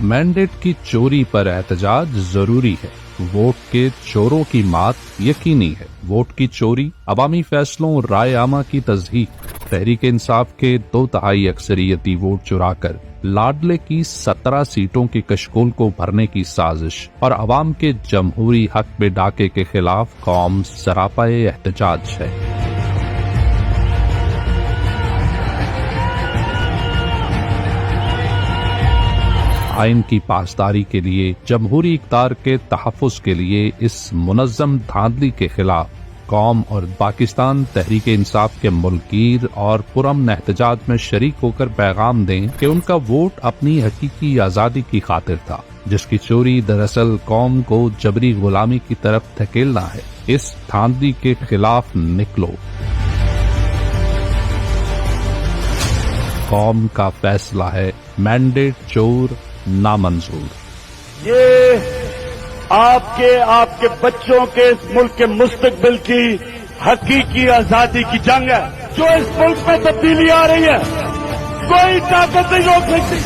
Mandate की चोरी पर एहतजाज जरूरी है, वोट के चोरों की मात यकीनी है। वोट की चोरी, अवामी फैसलों और राय आमा की तस्दीक, तहरीक इंसाफ के 2/3 अक्सरियती वोट चुराकर लाडले की 17 सीटों की कशकोल को भरने की साजिश और अवाम के जमहूरी हक में डाके के खिलाफ कौम सरापाए एहतजाज है। आइन की पासदारी के लिए, जमहूरी इक़्तिदार के तहफ़्फ़ुज़ के लिए इस मुनज़्ज़म धांधली के खिलाफ कौम और पाकिस्तान तहरीक इंसाफ के मुल्कीर और पुरअमन एहतजाज में शरीक होकर पैगाम दें कि उनका वोट अपनी हकीकी आज़ादी की खातिर था, जिसकी चोरी दरअसल कौम को जबरी गुलामी की तरफ धकेलना है। इस धांधली के खिलाफ निकलो। कौम का फैसला है, मैंडेट चोर नामंजूर। ये आपके बच्चों के इस मुल्क के मुस्तकबिल की हकीकी आजादी की जंग है। जो इस मुल्क में तब्दीली आ रही है, कोई ताकत नहीं रोक सकती।